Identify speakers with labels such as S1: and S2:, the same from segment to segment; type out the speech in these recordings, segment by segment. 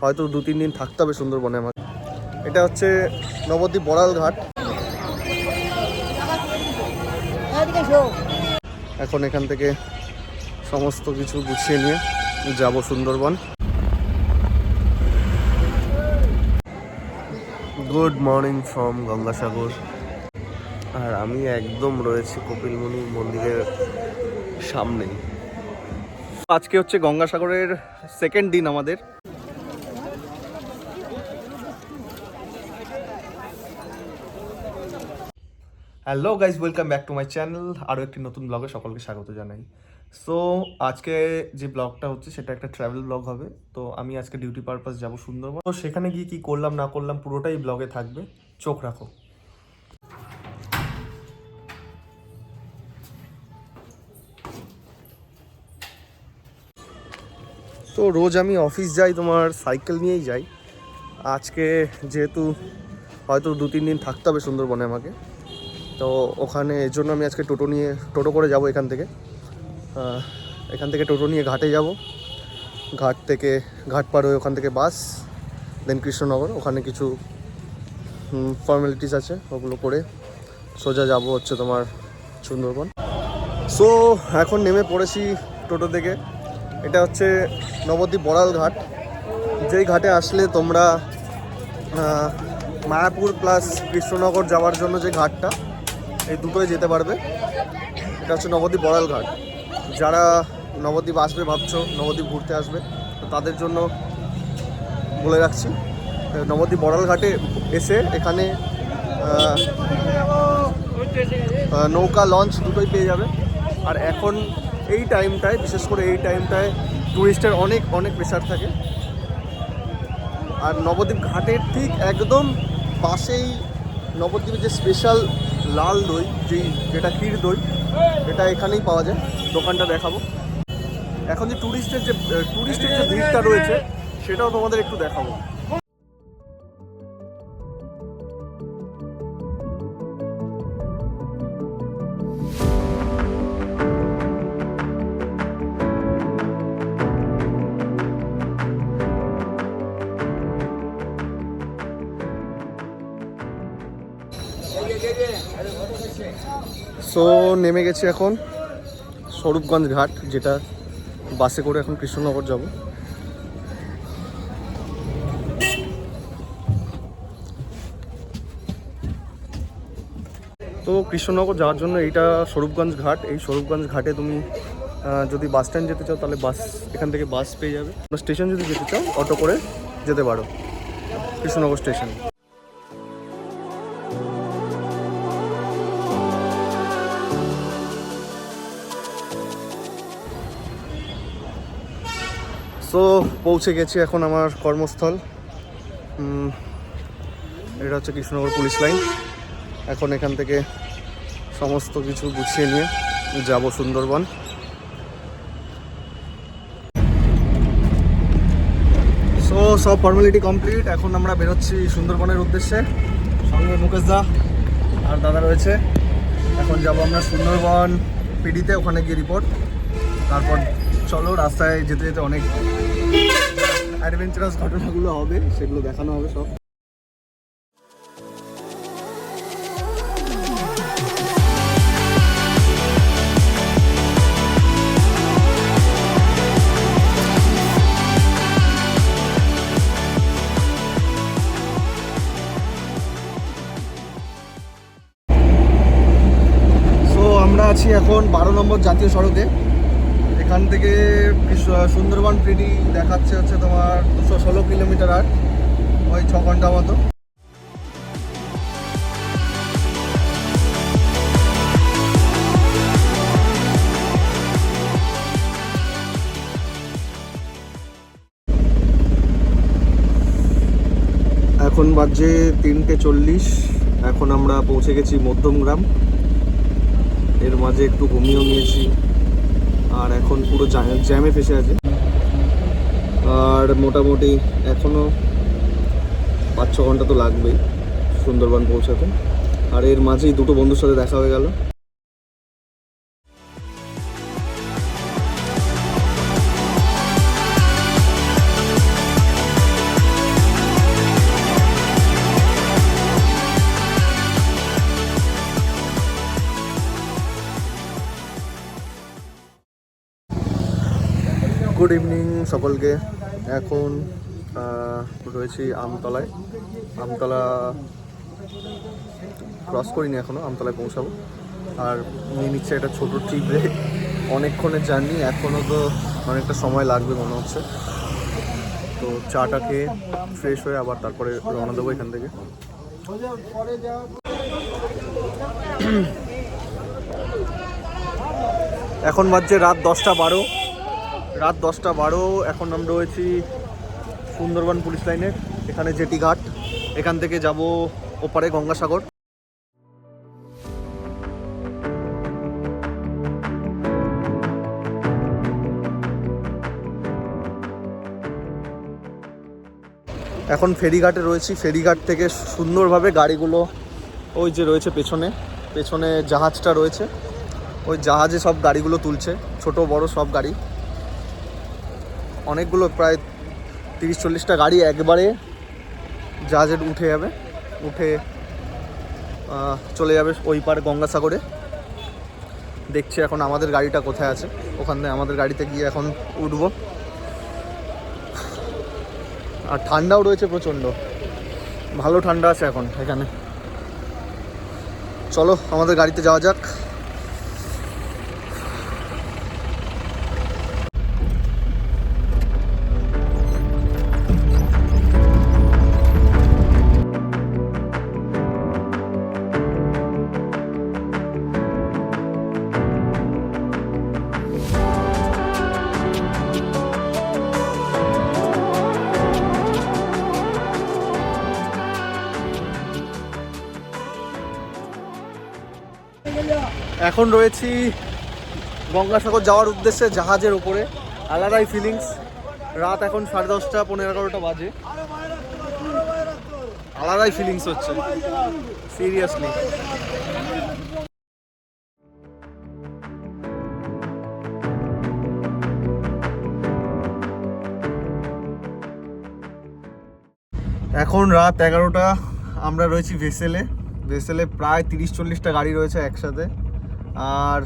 S1: হয়তো 2-3 দিন থাকতে হবে সুন্দরবনে আমার। এটা হচ্ছে নবদ্বীপ বড়াল ঘাট। এখন এখান থেকে সমস্ত কিছু গুছিয়ে নিয়ে যাব Sundarbans. Good morning from Gangasagar. আর আমি একদম রয়েছি কপিলমুনি মন্দিরের সামনেই। আজকে হচ্ছে গঙ্গাসাগরের সেকেন্ড দিন আমাদের। Hello guys, welcome back to my channel. আরও একটি নতুন ব্লগে সকলকে স্বাগত জানাই। সো আজকে যে ব্লগটা হচ্ছে সেটা একটা ট্রাভেল ব্লগ হবে। তো আমি আজকে ডিউটি পারপাস যাব সুন্দরবন। তো সেখানে গিয়ে কী করলাম না করলাম পুরোটাই ব্লগে থাকবে, চোখ রাখো। তো রোজ আমি অফিস যাই তোমার সাইকেল নিয়েই যাই। আজকে যেহেতু হয়তো 2-3 দিন থাকতে হবে সুন্দরবনে আমাকে, তো ওখানে এর জন্য আমি আজকে টোটো করে যাব। এখান থেকে টোটো নিয়ে ঘাটে যাব। ঘাট পার হয়ে ওখান থেকে বাস, দেন কৃষ্ণনগর। ওখানে কিছু ফর্মালিটিস আছে, ওগুলো করে সোজা যাব হচ্ছে তোমার সুন্দরবন। সো এখন নেমে পড়েছি টোটো থেকে। এটা হচ্ছে নবদ্বীপ বড়াল ঘাট, যেই ঘাটে আসলে তোমরা মায়াপুর প্লাস কৃষ্ণনগর যাওয়ার জন্য যে ঘাটটা, এই দুটোই যেতে পারবে। এটা হচ্ছে নবদ্বীপ বড়াল ঘাট। যারা নবদ্বীপ আসবে ভাবছো, নবদ্বীপ ঘুরতে আসবে, তো তাদের জন্য বলে রাখছি, নবদ্বীপ বড়াল ঘাটে এসে এখানে নৌকা লঞ্চ দুটোই পেয়ে যাবে। আর এখন এই টাইমটায়, বিশেষ করে এই টাইমটায় টুরিস্টের অনেক অনেক প্রেশার থাকে। আর নবদ্বীপ ঘাটের ঠিক একদম পাশেই নবদ্বীপের যে স্পেশাল লাল দই, যেটা ক্ষীর দই, এটা এখানেই পাওয়া যায়। দোকানটা দেখাবো। এখন যে টুরিস্টের যে ভিড়টা রয়েছে সেটাও তোমাদের একটু দেখাবো। সো নেমে গেছি এখন স্বরূপগঞ্জ ঘাট, যেটা বাসে করে এখন কৃষ্ণনগর যাব। তো কৃষ্ণনগর যাওয়ার জন্য এইটা স্বরূপগঞ্জ ঘাট। এই স্বরূপগঞ্জ ঘাটে তুমি যদি বাস স্ট্যান্ড যেতে চাও তাহলে এখান থেকে বাস পেয়ে যাবে। স্টেশন যদি যেতে চাও অটো করে যেতে পারো কৃষ্ণনগর স্টেশন। সো পৌঁছে গেছি এখন আমার কর্মস্থল। এটা হচ্ছে কৃষ্ণনগর পুলিশ লাইন। এখন এখান থেকে সমস্ত কিছু গুছিয়ে নিয়ে যাব সুন্দরবন। সো সব ফর্মালিটি কমপ্লিট। এখন আমরা বেরোচ্ছি সুন্দরবনের উদ্দেশ্যে। সঙ্গে মুকেশ দা আর দাদা রয়েছে। এখন যাব আমরা সুন্দরবন পিডিতে, ওখানে গিয়ে রিপোর্ট। তারপর চলো, রাস্তায় যেতে যেতে অনেক অ্যাডভেঞ্চারাস ঘটনাগুলো হবে, সেগুলো দেখানো হবে সব। আমরা আছি এখন 12 নম্বর জাতীয় সড়কে। এখান থেকে সুন্দরবন পিডি দেখাচ্ছে হচ্ছে তোমার 216 কিলোমিটার, আর ওই 6 ঘন্টা মতো। এখন বাজে 3:40। এখন আমরা পৌঁছে গেছি মধ্যমগ্রাম। এর মাঝে একটু ঘুমিয়েও নিয়েছি, আর এখন পুরো জ্যামে ফেসে আছে। আর মোটামুটি এখনও 5-6 ঘন্টা তো লাগবেই সুন্দরবন পৌঁছাতে। আর এর মাঝেই দুটো বন্ধুর সাথে দেখা হয়ে গেল। গুড ইভিনিং সকলকে। এখন রয়েছি আমতলায়। আমতলা ক্রস করিনি এখনও, আমতলায় পৌঁছাবো। আর নিয়ে নিচ্ছে একটা ছোটো ট্রিপ ব্রেক। অনেকক্ষণের জার্নি, এখনও তো অনেকটা সময় লাগবে মনে হচ্ছে। তো চাটা খেয়ে ফ্রেশ হয়ে আবার তারপরে রওনা দেবো এখান থেকে। এখন বাজছে রাত 10:12। রাত 10:12। এখন আমরা রয়েছি সুন্দরবন পুলিশ লাইনের এখানে জেটি ঘাট। এখান থেকে যাব ওপারে গঙ্গাসাগর। এখন ফেরিঘাটে রয়েছি। ফেরিঘাট থেকে সুন্দরভাবে গাড়িগুলো ওই যে রয়েছে পেছনে পেছনে জাহাজটা রয়েছে, ওই জাহাজে সব গাড়িগুলো তুলছে, ছোট বড় সব গাড়ি। অনেকগুলো, প্রায় 30-40টা গাড়ি একবারে জাহাজে উঠে যাবে, উঠে চলে যাবে ওই পার গঙ্গাসাগরে। দেখছি এখন আমাদের গাড়িটা কোথায় আছে, ওখান থেকে আমাদের গাড়িতে গিয়ে এখন উঠবো। আর ঠান্ডাও রয়েছে প্রচণ্ড, ভালো ঠান্ডা আছে এখন এখানে। চলো আমাদের গাড়িতে যাওয়া যাক। এখন রয়েছি গঙ্গাসাগর যাওয়ার উদ্দেশ্যে জাহাজের উপরে। আলাদাই ফিলিংস। রাত এখন 10:30, 11:30 বাজে। আলাদাই ফিলিংস হচ্ছে সিরিয়াসলি। এখন রাত 11টা। আমরা রয়েছি ভেসেলে। ভেসেলে প্রায় 30-40টা গাড়ি রয়েছে একসাথে। আর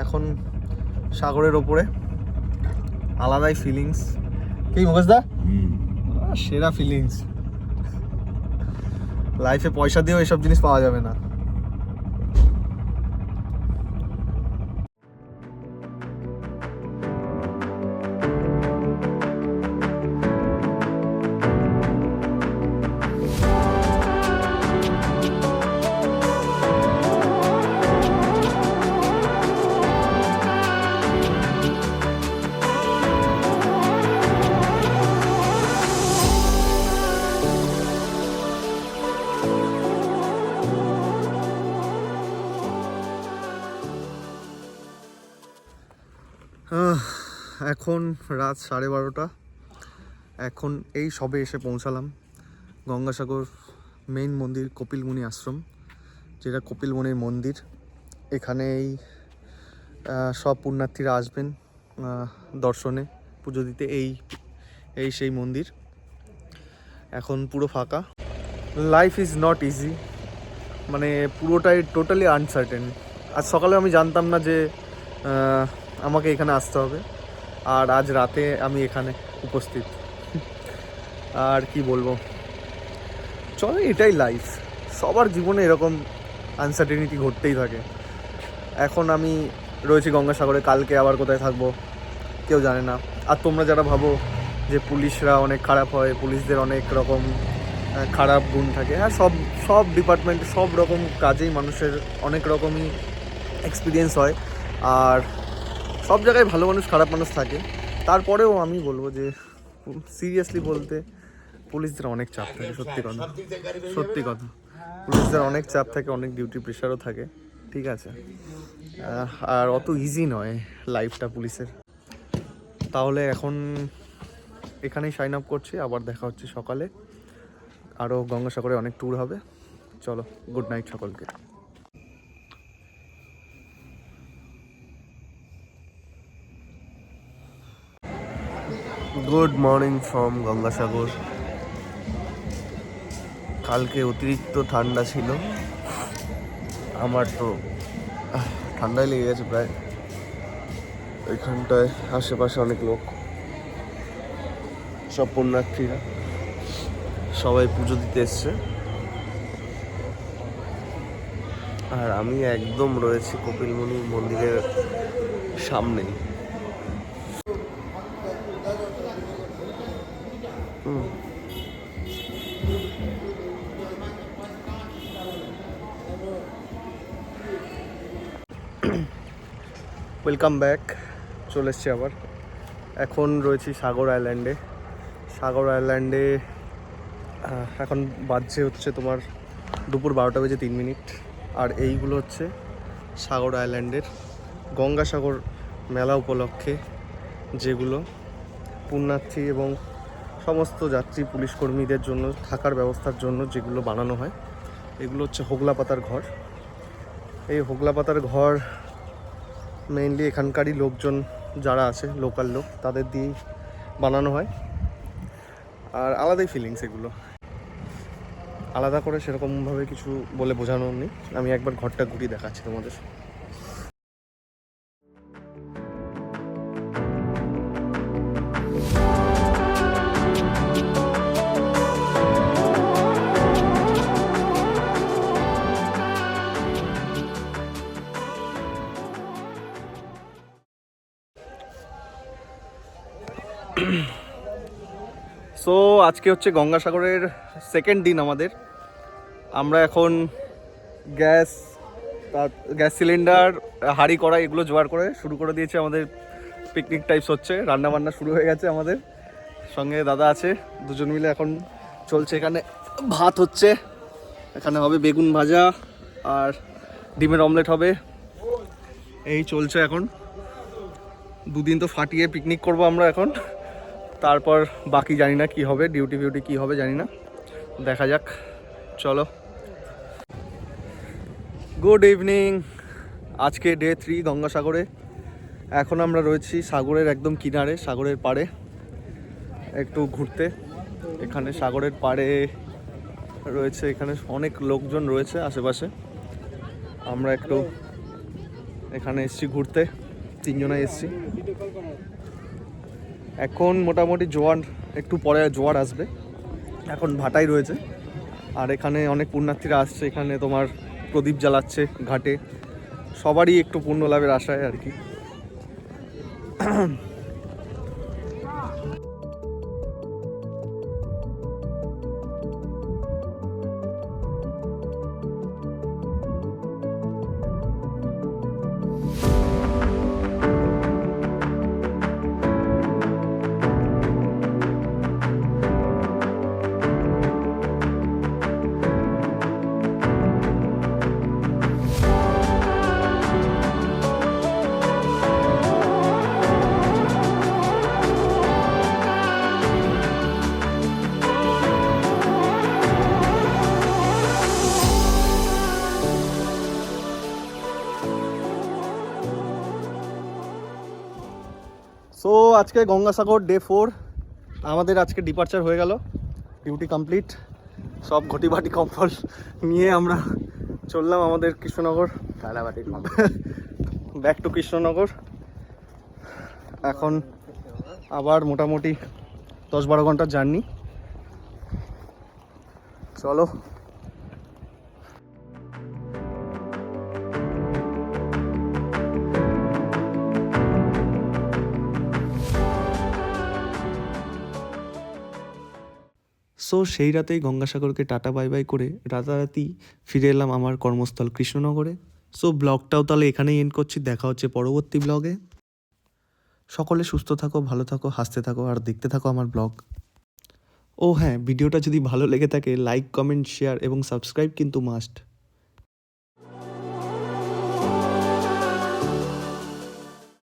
S1: এখন সাগরের ওপরে আলাদাই ফিলিংস। কি মুকেশদা? সেরা ফিলিংস। লাইফে পয়সা দিয়েও এসব জিনিস পাওয়া যাবে না। এখন রাত 12:30। এখন এই সবে এসে পৌঁছালাম গঙ্গাসাগর মেইন মন্দির, কপিলমুনি আশ্রম, যেটা কপিলমুনির মন্দির। এখানেই সব পুণ্যার্থীরা আসবেন দর্শনে, পুজো দিতে। এই সেই মন্দির। এখন পুরো ফাঁকা। লাইফ ইজ নট ইজি, মানে পুরোটাই টোটালি আনসার্টেন। আজ সকালে আমি জানতাম না যে আমাকে এখানে আসতে হবে, আর আজ রাতে আমি এখানে উপস্থিত। আর কি বলবো, চলো এটাই লাইফ। সবার জীবনে এরকম আনসার্টেনিটি ঘটতেই থাকে। এখন আমি রয়েছি গঙ্গাসাগরে, কালকে আবার কোথায় থাকবো কেউ জানে না। আর তোমরা যারা ভাবো যে পুলিশরা অনেক খারাপ হয়, পুলিশদের অনেক রকম খারাপ গুণ থাকে, হ্যাঁ, সব ডিপার্টমেন্টে সব রকম কাজেই মানুষের অনেক রকমই এক্সপিরিয়েন্স হয়। আর সব জায়গায় ভালো মানুষ খারাপ মানুষ থাকে। তারপরেও আমি বলবো যে সিরিয়াসলি বলতে পুলিশদের অনেক চাপ থাকে। সত্যি কথা পুলিশদের অনেক চাপ থাকে, অনেক ডিউটি প্রেশারও থাকে, ঠিক আছে। আর অত ইজি নয় লাইফটা পুলিশের। তাহলে এখন এখানেই সাইন আপ করছি, আবার দেখা হচ্ছে সকালে। আরও গঙ্গাসাগরে অনেক ট্যুর হবে। চলো, গুড নাইট সকলকে। Good morning from Gangasagar. কালকে অতিরিক্ত ঠান্ডা ছিল, আমার তো ঠান্ডায় লেগে গেছে প্রায়। ওইখানটায় আশেপাশে অনেক লোক, সব পুণ্যার্থীরা সবাই পুজো দিতে এসছে, আর আমি একদম রয়েছি কপিলমুনি মন্দিরের সামনেই। ওয়েলকাম ব্যাক, চলে এসছি আবার। এখন রয়েছি সাগর আইল্যান্ডে। সাগর আইল্যান্ডে এখন বাজছে হচ্ছে তোমার দুপুর 12:03। আর এইগুলো হচ্ছে সাগর আইল্যান্ডের গঙ্গাসাগর মেলা উপলক্ষে যেগুলো পুণ্যার্থী এবং সমস্ত যাত্রী পুলিশ কর্মীদের জন্য থাকার ব্যবস্থার জন্য যেগুলো বানানো হয়, এগুলো হচ্ছে হোগলা পাতার ঘর। এই হোগলা পাতার ঘর মেইনলি এখানকারই লোকজন যারা আছে, লোকাল লোক, তাদের দিয়েই বানানো হয়। আর আলাদাই ফিলিংস, এগুলো আলাদা করে সেরকমভাবে কিছু বলে বোঝানো নেই। আমি একবার ঘরটা ঘুরিয়ে দেখাচ্ছি তোমাদের। সো আজকে হচ্ছে গঙ্গাসাগরের সেকেন্ড দিন আমাদের। আমরা এখন গ্যাস সিলিন্ডার, হাঁড়ি কড়াই এগুলো জোগাড় করে শুরু করে দিয়েছে। আমাদের পিকনিক টাইপস হচ্ছে, রান্নাবান্না শুরু হয়ে গেছে। আমাদের সঙ্গে দাদা আছে, দুজন মিলে এখন চলছে। এখানে ভাত হচ্ছে, এখানে হবে বেগুন ভাজা আর ডিমের অমলেট হবে। এই চলছে এখন। দুদিন তো ফাটিয়ে পিকনিক করব আমরা এখন। তারপর বাকি জানি না কি হবে, ডিউটি কি হবে জানি না, দেখা যাক। চলো, গুড ইভিনিং। আজকে ডে 3 গঙ্গাসাগরে। এখন আমরা রয়েছি সাগরের একদম কিনারে, সাগরের পাড়ে একটু ঘুরতে। এখানে সাগরের পাড়ে রয়েছে, এখানে অনেক লোকজন রয়েছে আশেপাশে। আমরা একটু এখানে এসছি ঘুরতে, 3 জনে এসছি। এখন মোটামুটি জোয়ার, একটু পরে জোয়ার আসবে। এখন ভাটাই রয়েছে। আর এখানে অনেক পুণ্যার্থীরা আসছে, এখানে তোমার প্রদীপ জ্বালাচ্ছে ঘাটে। সবারই একটু পুণ্য লাভের আশায় আর কি। সো আজকে গঙ্গাসাগর ডে 4 আমাদের আজকে ডিপার্চার হয়ে গেল, ডিউটি কমপ্লিট। সব ঘটিবাটি কম্পল নিয়ে আমরা চললাম আমাদের কৃষ্ণনগর, ব্যাক টু কৃষ্ণনগর। এখন আবার মোটামুটি 10-12 ঘন্টার জার্নি। চলো। সো সেই রাতেই গঙ্গাসাগরকে টাটা বাই বাই করে রাতারাতি ফিরে এলাম আমার কর্মস্থল কৃষ্ণনগরে। সো ব্লগটাও তাহলে এখানেই এন্ড করছি, দেখা হচ্ছে পরবর্তী ব্লগে। সকলে সুস্থ থাকো, ভালো থাকো, হাসতে থাকো আর দেখতে থাকো আমার ব্লগ। ও হ্যাঁ, ভিডিওটা যদি ভালো লেগে থাকে লাইক, কমেন্ট, শেয়ার এবং সাবস্ক্রাইব কিন্তু মাস্ট।